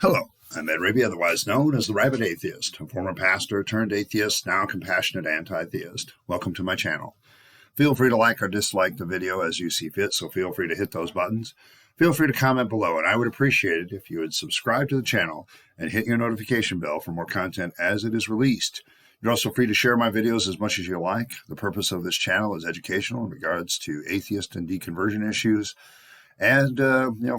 Hello, I'm Ed Rabyd, otherwise known as the Rabyd Atheist, a former pastor turned atheist, now compassionate anti-theist. Welcome to my channel. Feel free to like or dislike the video as you see fit, so feel free to hit those buttons. Feel free to comment below, and I would appreciate it if you would subscribe to the channel and hit your notification bell for more content as it is released. You're also free to share my videos as much as you like. The purpose of this channel is educational in regards to atheist and deconversion issues, and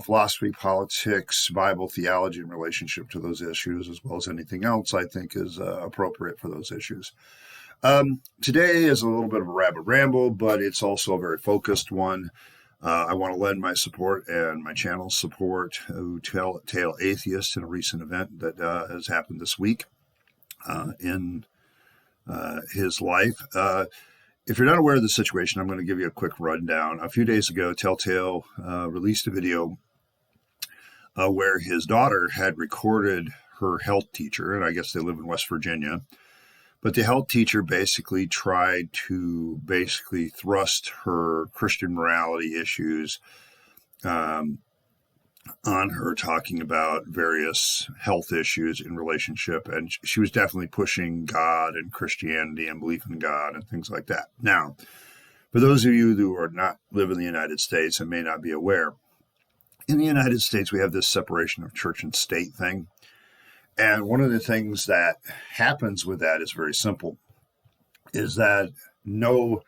philosophy, politics, Bible, theology in relationship to those issues, as well as anything else I think is appropriate for those issues. Today is a little bit of a rabbit ramble, but it's also a very focused one. I want to lend my support and my channel's support to Telltale Atheist in a recent event that has happened this week in his life. If you're not aware of the situation, I'm going to give you a quick rundown. A few days ago, Telltale released a video where his daughter had recorded her health teacher, and I guess they live in West Virginia. But the health teacher basically tried to thrust her Christian morality issues on her, talking about various health issues in relationship. And she was definitely pushing God and Christianity and belief in God and things like that. Now, for those of you who are not live in the United States and may not be aware, in the United States, we have this separation of church and state thing. And one of the things that happens with that is very simple, is that no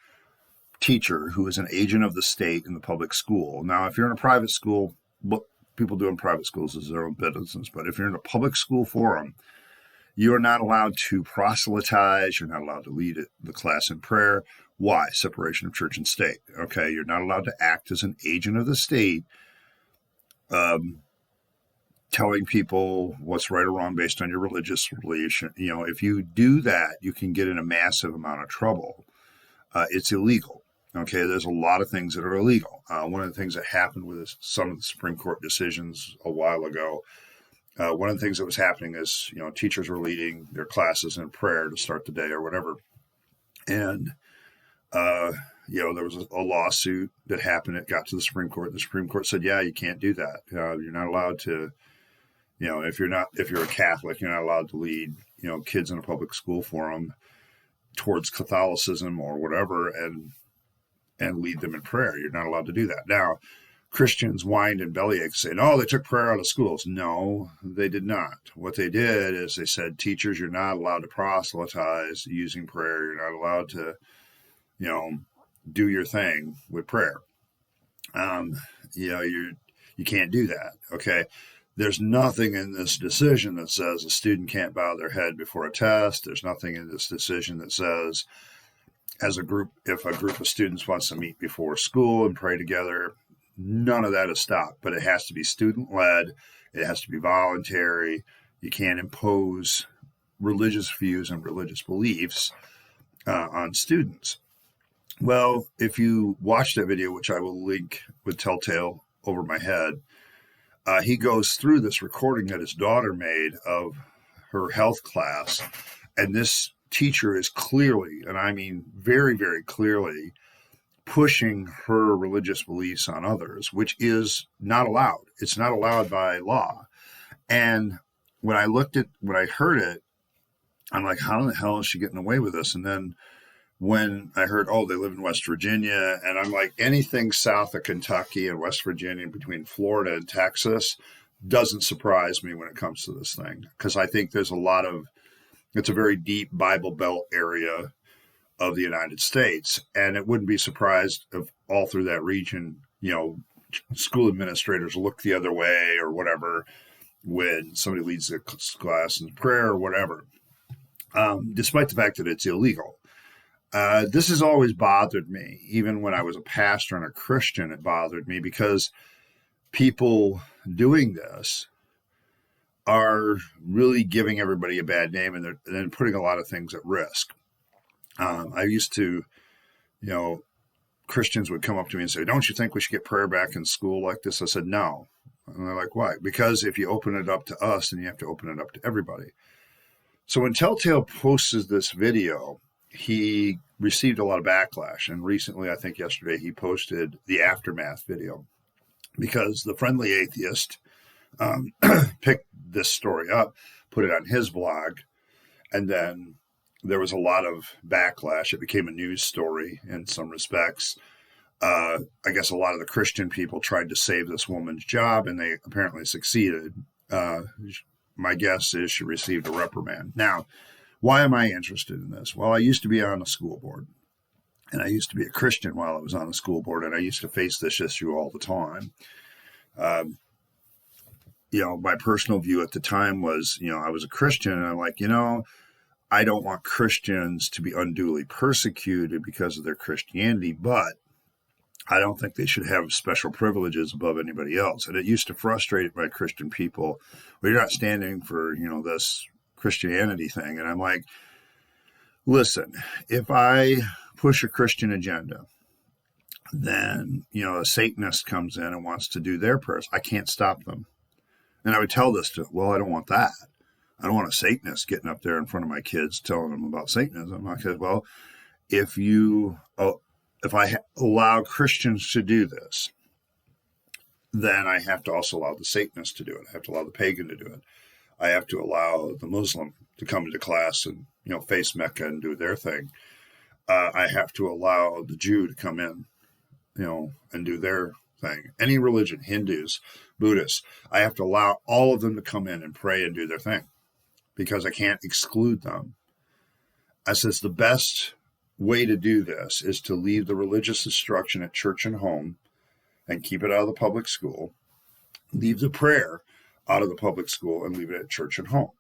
teacher who is an agent of the state in the public school. Now, if you're in a private school, what people do in private schools is their own business. But if you're in a public school forum, you are not allowed to proselytize. You're not allowed to lead the class in prayer. Why? Separation of church and state. Okay, you're not allowed to act as an agent of the state, telling people what's right or wrong based on your religious relation. If you do that, you can get in a massive amount of trouble. It's illegal. Okay, there's a lot of things that are illegal. One of the things that happened with some of the Supreme Court decisions a while ago, one of the things that was happening is, teachers were leading their classes in prayer to start the day or whatever. And, there was a lawsuit that happened. It got to the Supreme Court. The Supreme Court said, yeah, you can't do that. You're not allowed to, if you're a Catholic, you're not allowed to lead, kids in a public school forum towards Catholicism or whatever, and lead them in prayer. You're not allowed to do that. Now, Christians whined and bellyache saying, oh, they took prayer out of schools. No, they did not. What they did is they said, teachers, you're not allowed to proselytize using prayer. You're not allowed to, do your thing with prayer. You can't do that. Okay. There's nothing in this decision that says a student can't bow their head before a test. There's nothing in this decision that says, if a group of students wants to meet before school and pray together, none of that is stopped. But it has to be student-led. It has to be voluntary. You can't impose religious views and religious beliefs on students. Well, if you watch that video, which I will link with Telltale over my head, he goes through this recording that his daughter made of her health class, and this teacher is clearly, and I mean very, very clearly, pushing her religious beliefs on others, which is not allowed. It's not allowed by law. And when I heard it, I'm like, how the hell is she getting away with this? And then when I heard, oh, they live in West Virginia, and I'm like, anything south of Kentucky and West Virginia, between Florida and Texas, doesn't surprise me when it comes to this thing, because I think there's it's a very deep Bible Belt area of the United States. And it wouldn't be surprised if all through that region, school administrators look the other way or whatever when somebody leads the class in prayer or whatever, despite the fact that it's illegal. This has always bothered me. Even when I was a pastor and a Christian, it bothered me, because people doing this are really giving everybody a bad name, and they're then putting a lot of things at risk. I used to, Christians would come up to me and say, don't you think we should get prayer back in school like this? I said, no. And they're like, why? Because if you open it up to us, then you have to open it up to everybody. So when Telltale posted this video, he received a lot of backlash. And recently, I think yesterday, he posted the aftermath video, because the Friendly Atheist picked this story up, put it on his blog, and then there was a lot of backlash. It became a news story in some respects. I guess a lot of the Christian people tried to save this woman's job, and they apparently succeeded. My guess is she received a reprimand. Now, why am I interested in this? Well, I used to be on a school board, and I used to be a Christian while I was on the school board, and I used to face this issue all the time. My personal view at the time was, I was a Christian, and I'm like, I don't want Christians to be unduly persecuted because of their Christianity, but I don't think they should have special privileges above anybody else. And it used to frustrate my Christian people. Well, you're not standing for, this Christianity thing. And I'm like, listen, if I push a Christian agenda, then, a Satanist comes in and wants to do their prayers. I can't stop them. And I would tell this to, well, I don't want that. I don't want a Satanist getting up there in front of my kids telling them about Satanism. I said, well, if I allow Christians to do this, then I have to also allow the Satanist to do it. I have to allow the pagan to do it. I have to allow the Muslim to come into class and, face Mecca and do their thing. I have to allow the Jew to come in, and do their thing. Any religion, Hindus, Buddhists, I have to allow all of them to come in and pray and do their thing because I can't exclude them. I says the best way to do this is to leave the religious instruction at church and home and keep it out of the public school, leave the prayer out of the public school and leave it at church and home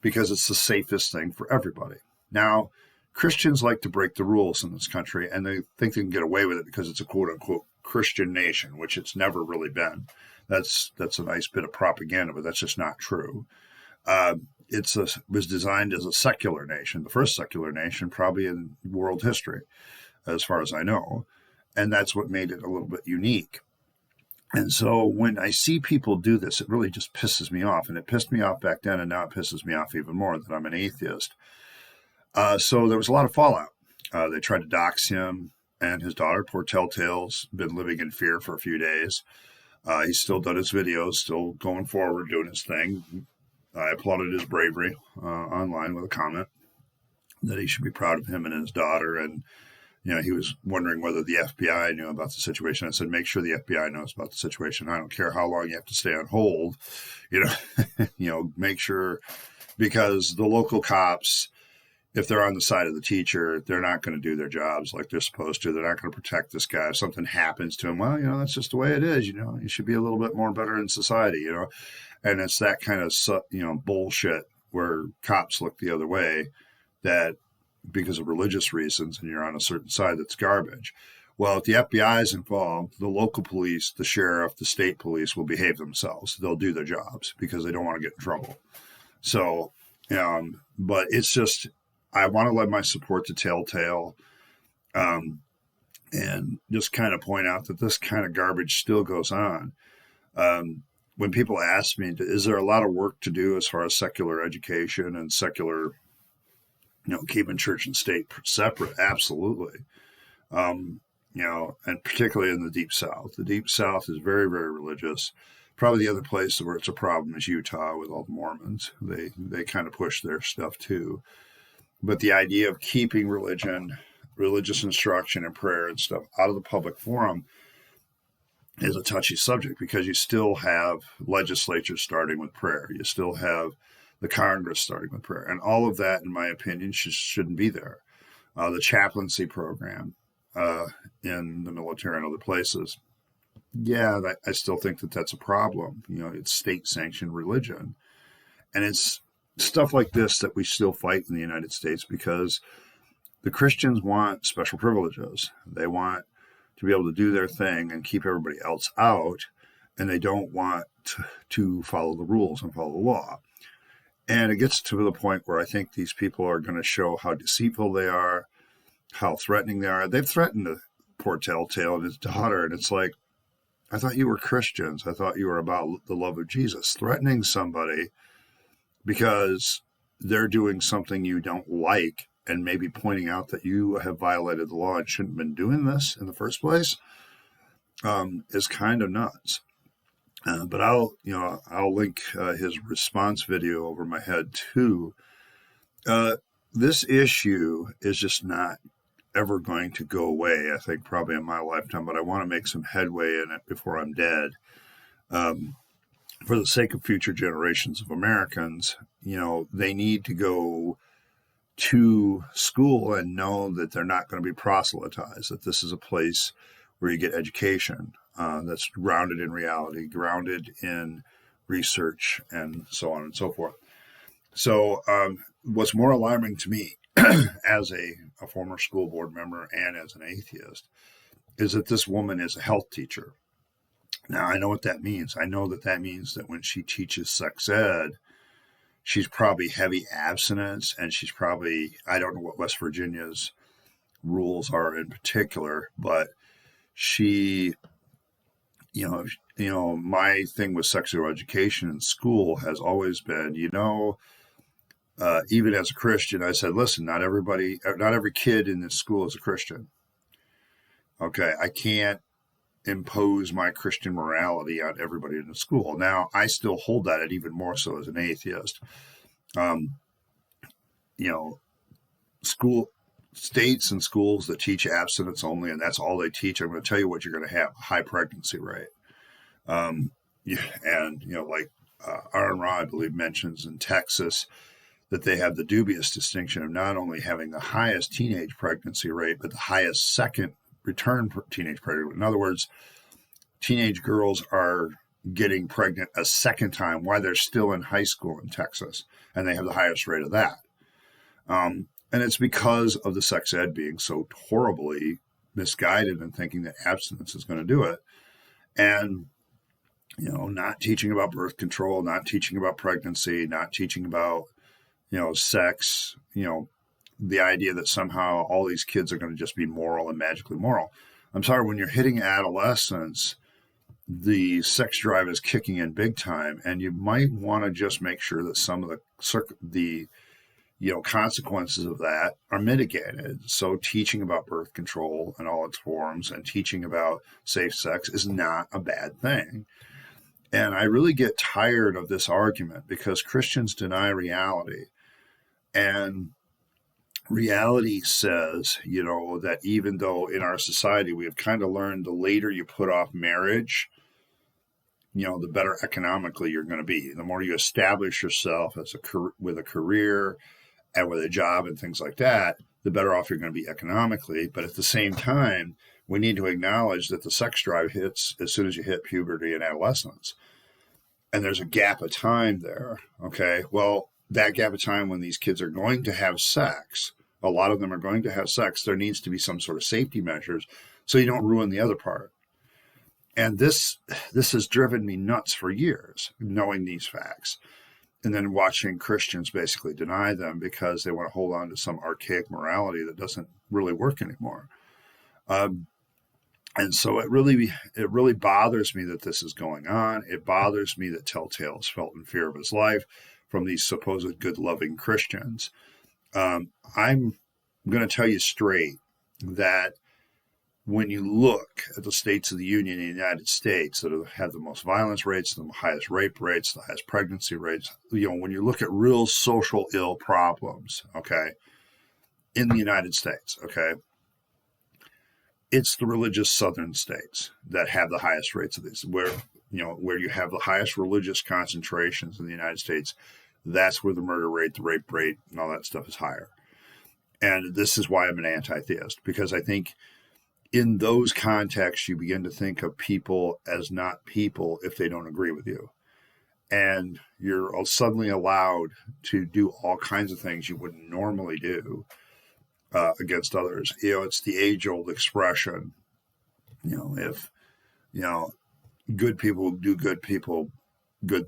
because it's the safest thing for everybody. Now, Christians like to break the rules in this country, and they think they can get away with it because it's a quote-unquote Christian nation, which it's never really been. That's a nice bit of propaganda, but that's just not true. It was designed as a secular nation, the first secular nation probably in world history, as far as I know. And that's what made it a little bit unique. And so when I see people do this, it really just pisses me off. And it pissed me off back then, and now it pisses me off even more that I'm an atheist. So there was a lot of fallout. They tried to dox him and his daughter, poor Telltales, been living in fear for a few days. He's still done his videos, still going forward, doing his thing. I applauded his bravery online with a comment that he should be proud of him and his daughter. And, he was wondering whether the FBI knew about the situation. I said, make sure the FBI knows about the situation. I don't care how long you have to stay on hold, make sure, because the local cops, if they're on the side of the teacher, they're not going to do their jobs like they're supposed to. They're not going to protect this guy. If something happens to him, well, that's just the way it is. You should be a little bit more better in society, And it's that kind of, bullshit where cops look the other way that because of religious reasons and you're on a certain side, that's garbage. Well, if the FBI is involved, the local police, the sheriff, the state police will behave themselves. They'll do their jobs because they don't want to get in trouble. So, but it's just, I want to lend my support to Telltale and just kind of point out that this kind of garbage still goes on. When people ask me, is there a lot of work to do as far as secular education and secular, keeping church and state separate? Absolutely. And particularly in the Deep South. The Deep South is very, very religious. Probably the other place where it's a problem is Utah with all the Mormons. They kind of push their stuff too. But the idea of keeping religious instruction and prayer and stuff out of the public forum is a touchy subject because you still have legislatures starting with prayer. You still have the Congress starting with prayer. And all of that, in my opinion, shouldn't be there. The chaplaincy program in the military and other places, I still think that that's a problem. It's state-sanctioned religion. And it's stuff like this that we still fight in the United States because the Christians want special privileges. They want to be able to do their thing and keep everybody else out, and they don't want to follow the rules and follow the law. And it gets to the point where I think these people are going to show how deceitful they are, how threatening they are. They've threatened the poor Telltale and his daughter, and it's like, I thought you were Christians. I thought you were about the love of Jesus. Threatening somebody because they're doing something you don't like and maybe pointing out that you have violated the law and shouldn't have been doing this in the first place is kind of nuts. But I'll link his response video over my head too. Uh, this issue is just not ever going to go away, I think, probably in my lifetime, but I want to make some headway in it before I'm dead. Um, for the sake of future generations of Americans, they need to go to school and know that they're not going to be proselytized, that this is a place where you get education that's grounded in reality, grounded in research, and so on and so forth. So, what's more alarming to me as a former school board member and as an atheist is that this woman is a health teacher. Now, I know what that means. I know that means that when she teaches sex ed, she's probably heavy abstinence, and she's probably, I don't know what West Virginia's rules are in particular, but she, my thing with sexual education in school has always been, even as a Christian, I said, listen, not every kid in this school is a Christian. Okay, I can't impose my Christian morality on everybody in the school. Now, I still hold that, and even more so as an atheist. School states and schools that teach abstinence only, and that's all they teach. I'm going to tell you what you're going to have: a high pregnancy rate. And like Aaron Ra, I believe, mentions in Texas that they have the dubious distinction of not only having the highest teenage pregnancy rate, but the highest second return teenage pregnancy. In other words, teenage girls are getting pregnant a second time while they're still in high school in Texas, and they have the highest rate of that. And it's because of the sex ed being so horribly misguided and thinking that abstinence is going to do it. And, not teaching about birth control, not teaching about pregnancy, not teaching about, sex, the idea that somehow all these kids are going to just be moral and magically moral. I'm sorry, when you're hitting adolescence, the sex drive is kicking in big time, and you might want to just make sure that some of the consequences of that are mitigated. So teaching about birth control and all its forms and teaching about safe sex is not a bad thing. And I really get tired of this argument because Christians deny reality. And reality says, that even though in our society we have kind of learned the later you put off marriage, the better economically you're going to be. The more you establish yourself with a career and with a job and things like that, the better off you're going to be economically. But at the same time, we need to acknowledge that the sex drive hits as soon as you hit puberty and adolescence. And there's a gap of time there. Okay. Well, that gap of time when these kids are going to have sex, a lot of them are going to have sex, there needs to be some sort of safety measures so you don't ruin the other part. And this has driven me nuts for years, knowing these facts. And then watching Christians basically deny them because they want to hold on to some archaic morality that doesn't really work anymore. And so it really bothers me that this is going on. It bothers me that Telltales felt in fear of his life from these supposed good, loving Christians. I'm going to tell you straight that when you look at the states of the Union in the United States that have the most violence rates, the highest rape rates, the highest pregnancy rates, when you look at real social ill problems, okay, in the United States, okay, it's the religious southern states that have the highest rates of these, where you have the highest religious concentrations in the United States. That's where the murder rate, the rape rate, and all that stuff is higher. And this is why I'm an anti-theist, because I think in those contexts, you begin to think of people as not people if they don't agree with you. And you're suddenly allowed to do all kinds of things you wouldn't normally do against others. It's the age-old expression, if, good people do good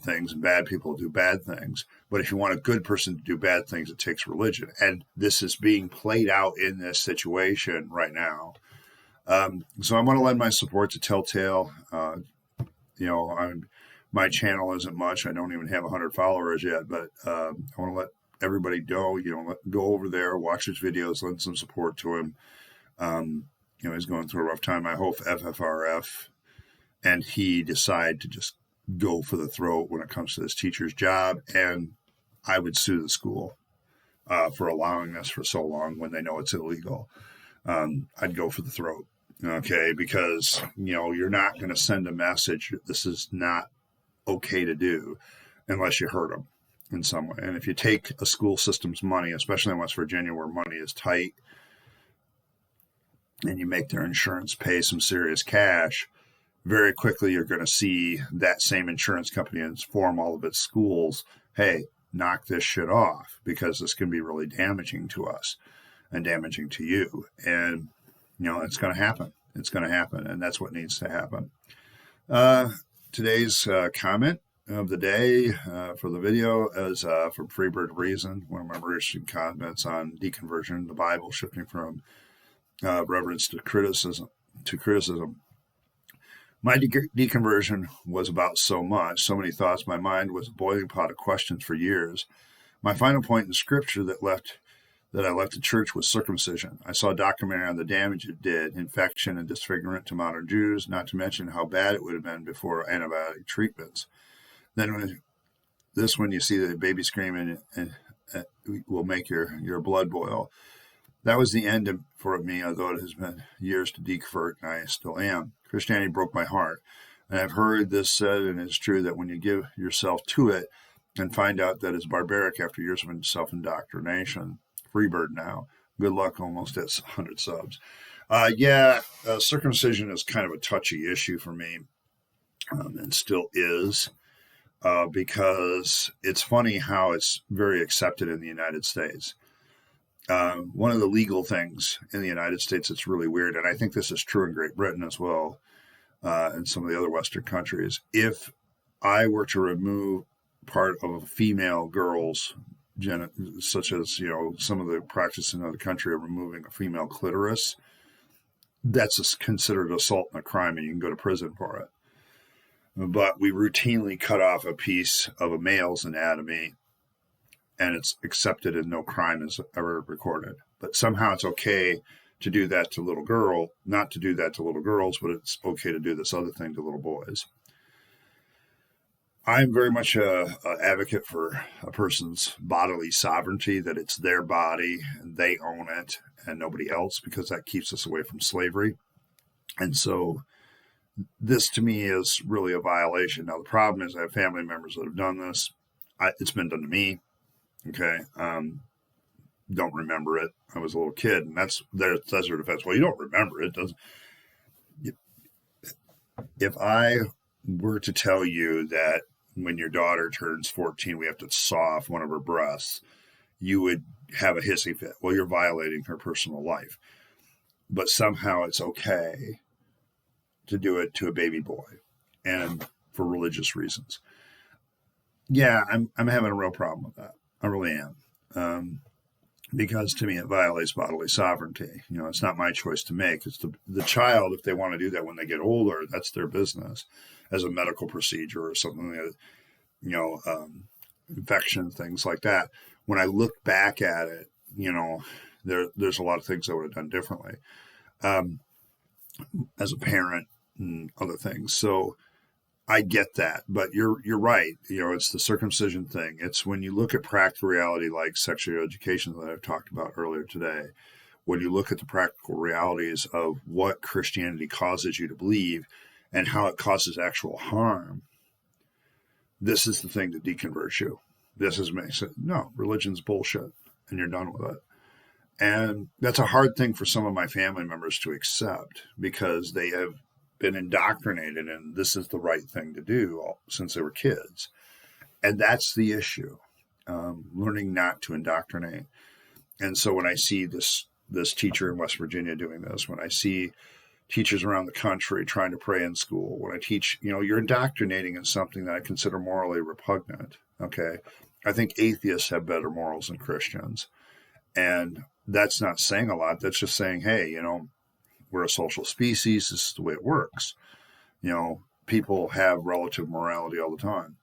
things and bad people do bad things. But if you want a good person to do bad things, it takes religion. And this is being played out in this situation right now. So I want to lend my support to Telltale. My channel isn't much. I don't even have 100 followers yet, but I want to let everybody know, go over there, watch his videos, lend some support to him. He's going through a rough time. I hope FFRF and he decide to just go for the throat when it comes to this teacher's job, and I would sue the school for allowing this for so long when they know it's illegal. I'd go for the throat, okay, because you're not going to send a message. This is not okay to do unless you hurt them in some way. And if you take a school system's money, especially in West Virginia where money is tight, and you make their insurance pay some serious cash, very quickly you're going to see that same insurance company inform all of its schools, hey, knock this shit off, because this can be really damaging to us and damaging to you. And, it's going to happen. It's going to happen. And that's what needs to happen. Today's comment of the day for the video is from Freebird Reason, one of my recent comments on deconversion, the Bible shifting from reverence to criticism. My deconversion was about so many thoughts. My mind was a boiling pot of questions for years. My final point in scripture that I left the church was circumcision. I saw a documentary on the damage it did, infection and disfigurement to modern Jews, not to mention how bad it would have been before antibiotic treatments. Then when you see the baby screaming and will make your blood boil. That was the end for me, although it has been years to deconvert, and I still am. Christianity broke my heart. And I've heard this said, and it's true, that when you give yourself to it and find out that it's barbaric after years of self-indoctrination. Freebird now. Good luck, almost at 100 subs. Circumcision is kind of a touchy issue for me, and still is, because it's funny how it's very accepted in the United States. One of the legal things in the United States that's really weird, and I think this is true in Great Britain as well, and some of the other Western countries, if I were to remove part of a female girl's such as some of the practice in other country of removing a female clitoris, that's considered assault and a crime, and you can go to prison for it. But we routinely cut off a piece of a male's anatomy, and it's accepted and no crime is ever recorded. But somehow it's okay to do that to little girl, not to do that to little girls, but it's okay to do this other thing to little boys. I'm very much an advocate for a person's bodily sovereignty, that it's their body and they own it and nobody else, because that keeps us away from slavery. And so this to me is really a violation. Now, the problem is I have family members that have done this. It's been done to me. Okay. Don't remember it. I was a little kid, and that's their defense. Well, you don't remember it. If I were to tell you that when your daughter turns 14, we have to saw off one of her breasts, you would have a hissy fit. Well, you're violating her personal life. But somehow it's okay to do it to a baby boy, and for religious reasons. Yeah, I'm having a real problem with that. I really am. Because to me, it violates bodily sovereignty. It's not my choice to make. It's the child, if they want to do that when they get older, that's their business, as a medical procedure or something that, infection, things like that. When I look back at it, there's a lot of things I would have done differently as a parent and other things. So I get that, but you're right. It's the circumcision thing. It's when you look at practical reality, like sexual education that I've talked about earlier today, when you look at the practical realities of what Christianity causes you to believe and how it causes actual harm, this is the thing that deconverts you. Makes it, no, religion's bullshit, and you're done with it. And that's a hard thing for some of my family members to accept, because they have been indoctrinated and this is the right thing to do since they were kids. And that's the issue, learning not to indoctrinate. And so when I see this teacher in West Virginia doing this, when I see teachers around the country trying to pray in school, when I teach, you're indoctrinating in something that I consider morally repugnant. Okay. I think atheists have better morals than Christians. And that's not saying a lot. That's just saying, hey, we're a social species. This is the way it works. People have relative morality all the time.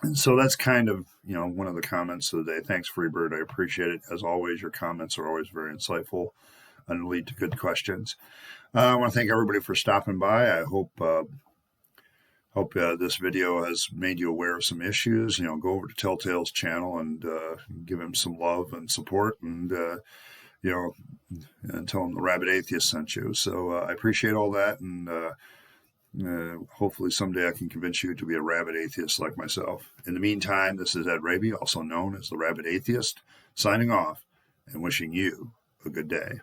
And so that's kind of, one of the comments of the day. Thanks, Freebird. I appreciate it. As always, your comments are always very insightful and lead to good questions. I want to thank everybody for stopping by. I hope Hope this video has made you aware of some issues. Go over to Telltale's channel and give him some love and support, and you know, and tell him the Rabid Atheist sent you. So I appreciate all that, and hopefully someday I can convince you to be a rabid atheist like myself. In the meantime, this is Ed Rabyd, also known as the Rabid Atheist, signing off and wishing you a good day.